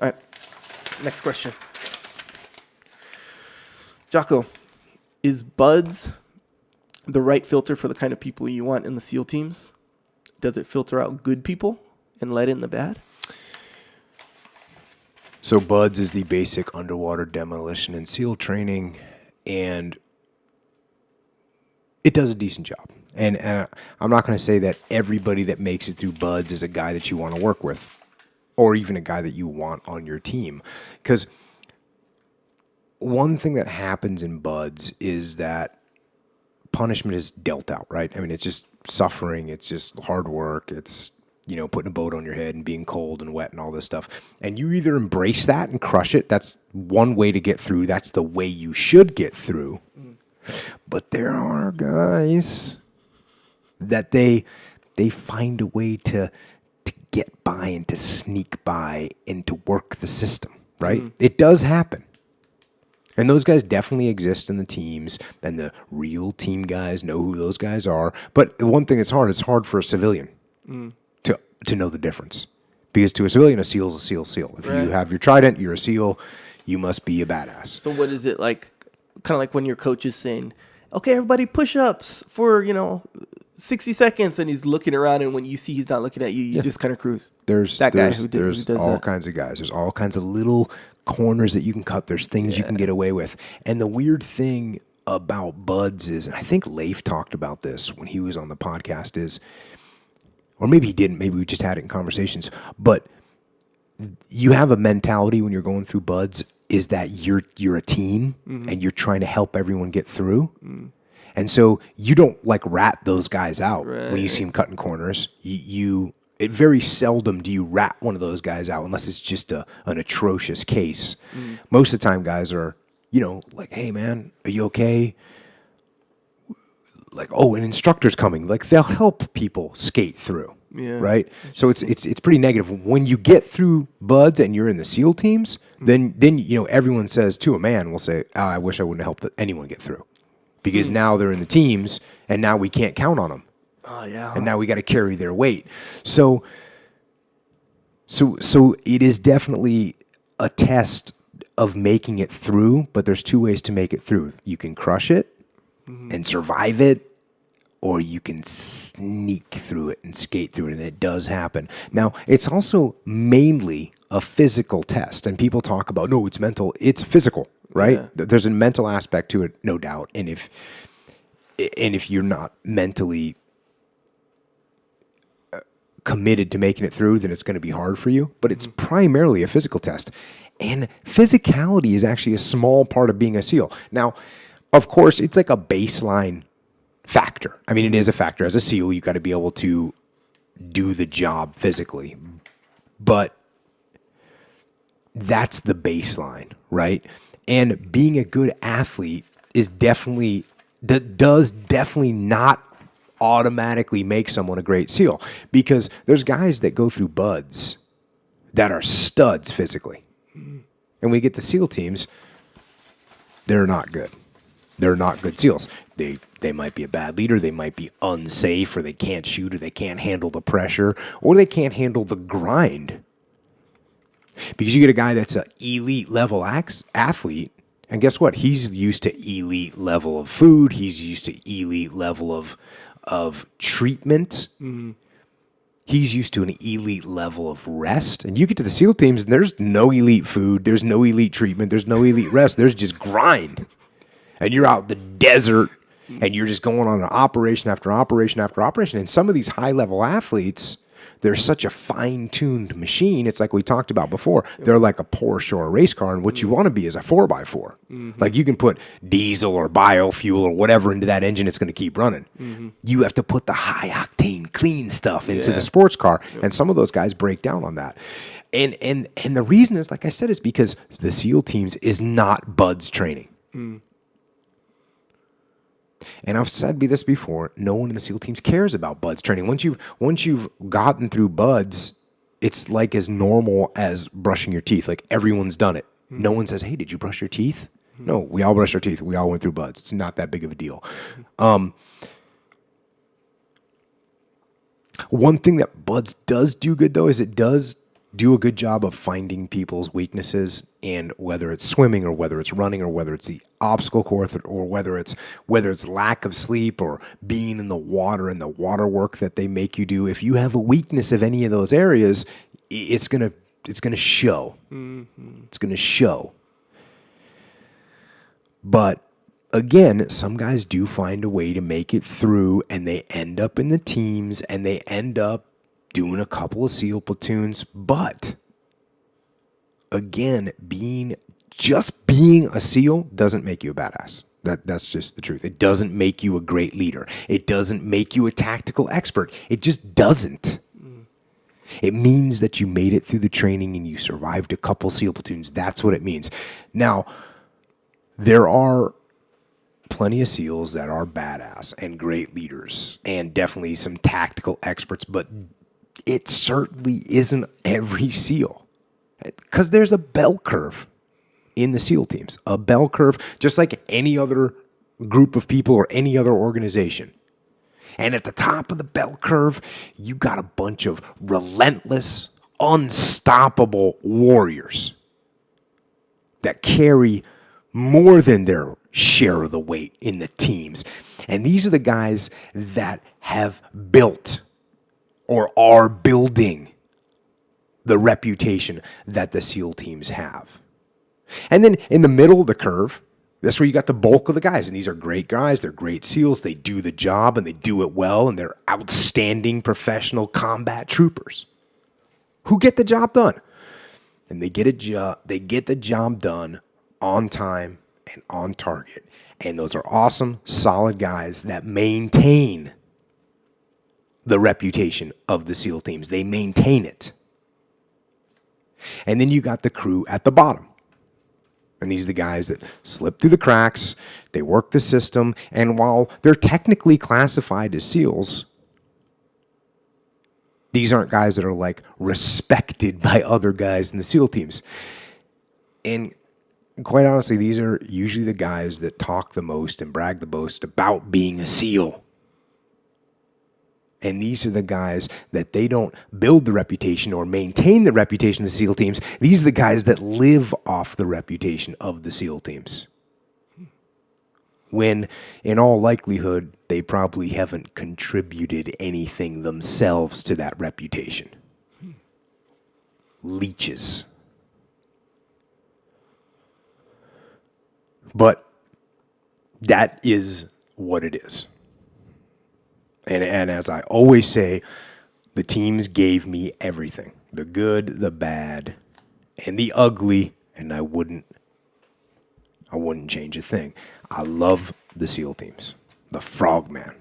All right. Next question. Jocko, is Buds the right filter for the kind of people you want in the SEAL teams? Does it filter out good people and let in the bad? So Buds is the basic underwater demolition and SEAL training, and it does a decent job. And I'm not going to say that everybody that makes it through Buds is a guy that you want to work with, or even a guy that you want on your team. Because one thing that happens in Buds is that punishment is dealt out, right? I mean, it's just suffering. It's just hard work. It's, putting a boat on your head and being cold and wet and all this stuff. And you either embrace that and crush it. That's one way to get through. That's the way you should get through. But there are guys that they find a way to get by and to sneak by and to work the system, right? It does happen. And those guys definitely exist in the teams, and the real team guys know who those guys are. But the one thing it's hard for a civilian to know the difference. Because to a civilian, a SEAL is a SEAL. If you have your trident, you're a SEAL, you must be a badass. So what is it like, kind of like when your coach is saying, okay, everybody push-ups for, 60 seconds, and he's looking around, and when you see he's not looking at you, you just kind of cruise. There's all kinds of guys. There's all kinds of little corners that you can cut. There's things you can get away with. And the weird thing about Buds is, and I think Leif talked about this when he was on the podcast, is, or maybe he didn't, maybe we just had it in conversations, but you have a mentality when you're going through Buds is that you're a team and you're trying to help everyone get through. And so you don't rat those guys out when you see them cutting corners. It very seldom do you rat one of those guys out unless it's just an atrocious case. Most of the time, guys are, hey, man, are you okay? An instructor's coming. They'll help people skate through, right? So it's pretty negative. When you get through Buds and you're in the SEAL teams, then everyone says to a man, will say, oh, I wish I wouldn't have helped anyone get through. Because now they're in the teams, and now we can't count on them. Oh, yeah. And now we got to carry their weight. So it is definitely a test of making it through, but there's two ways to make it through. You can crush it and survive it, or you can sneak through it and skate through it, and it does happen. Now, it's also mainly a physical test, and people talk about, no, it's mental. It's physical, right? Yeah. There's a mental aspect to it, no doubt. And if you're not mentally committed to making it through, then it's going to be hard for you. But it's primarily a physical test. And physicality is actually a small part of being a SEAL. Now, of course, it's like a baseline factor. I mean, it is a factor. As a SEAL, you got to be able to do the job physically. But that's the baseline, right? And being a good athlete does definitely not automatically make someone a great SEAL, because there's guys that go through Buds that are studs physically. And we get the SEAL teams, they're not good. They're not good SEALs. They might be a bad leader, they might be unsafe, or they can't shoot, or they can't handle the pressure, or they can't handle the grind. Because you get a guy that's an elite level athlete, and guess what? He's used to elite level of food. He's used to elite level of treatment. He's used to an elite level of rest. And you get to the SEAL teams, and there's no elite food. There's no elite treatment. There's no elite rest. There's just grind. And you're out in the desert, and you're just going on an operation after operation after operation. And some of these high-level athletes, they're such a fine-tuned machine. It's like we talked about before. They're like a Porsche or a race car, and what you want to be is a 4x4. Like you can put diesel or biofuel or whatever into that engine, it's going to keep running. You have to put the high-octane, clean stuff into the sports car, and some of those guys break down on that. And the reason is, like I said, is because the SEAL teams is not Buds training. And I've said this before, no one in the SEAL teams cares about Buds training. Once you've gotten through Buds, it's like as normal as brushing your teeth. Like everyone's done it. No one says, hey, did you brush your teeth? No, we all brush our teeth. We all went through Buds. It's not that big of a deal. One thing that Buds does do good, though, is it does do a good job of finding people's weaknesses, and whether it's swimming or whether it's running or whether it's the obstacle course or whether it's lack of sleep or being in the water and the water work that they make you do, if you have a weakness of any of those areas, it's gonna show. Mm-hmm. It's gonna show. But again, some guys do find a way to make it through, and they end up in the teams, and they end up doing a couple of SEAL platoons. But again, being a SEAL doesn't make you a badass. That's just the truth. It doesn't make you a great leader. It doesn't make you a tactical expert. It just doesn't. It means that you made it through the training and you survived a couple SEAL platoons. That's what it means. Now, there are plenty of SEALs that are badass and great leaders and definitely some tactical experts, but it certainly isn't every SEAL, because there's a bell curve in the SEAL teams, a bell curve just like any other group of people or any other organization. And at the top of the bell curve, you got a bunch of relentless, unstoppable warriors that carry more than their share of the weight in the teams. And these are the guys that have built or are building the reputation that the SEAL teams have. And then in the middle of the curve, that's where you got the bulk of the guys. And these are great guys. They're great SEALs. They do the job and they do it well. And they're outstanding professional combat troopers who get the job done. And they get the job done on time and on target. And those are awesome, solid guys that maintain the reputation of the SEAL teams. They maintain it. And then you got the crew at the bottom. And these are the guys that slip through the cracks, they work the system, and while they're technically classified as SEALs, these aren't guys that are like respected by other guys in the SEAL teams. And quite honestly, these are usually the guys that talk the most and brag the most about being a SEAL. And these are the guys that they don't build the reputation or maintain the reputation of the SEAL teams. These are the guys that live off the reputation of the SEAL teams. When, in all likelihood, they probably haven't contributed anything themselves to that reputation. Leeches. But that is what it is. And as I always say, the teams gave me everything. The good, the bad, and the ugly, and I wouldn't change a thing. I love the SEAL teams. The Frogman.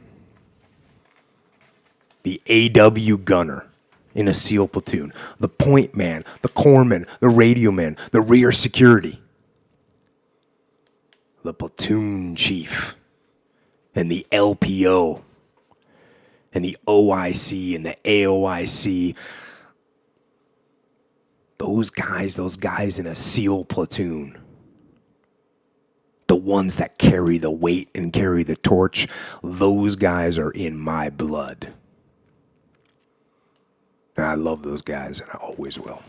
The AW gunner in a SEAL platoon. The point man, the corpsman, the radio man, the rear security. The platoon chief. And the LPO. And the OIC and the AOIC. Those guys in a SEAL platoon. The ones that carry the weight and carry the torch, those guys are in my blood. And I love those guys, and I always will.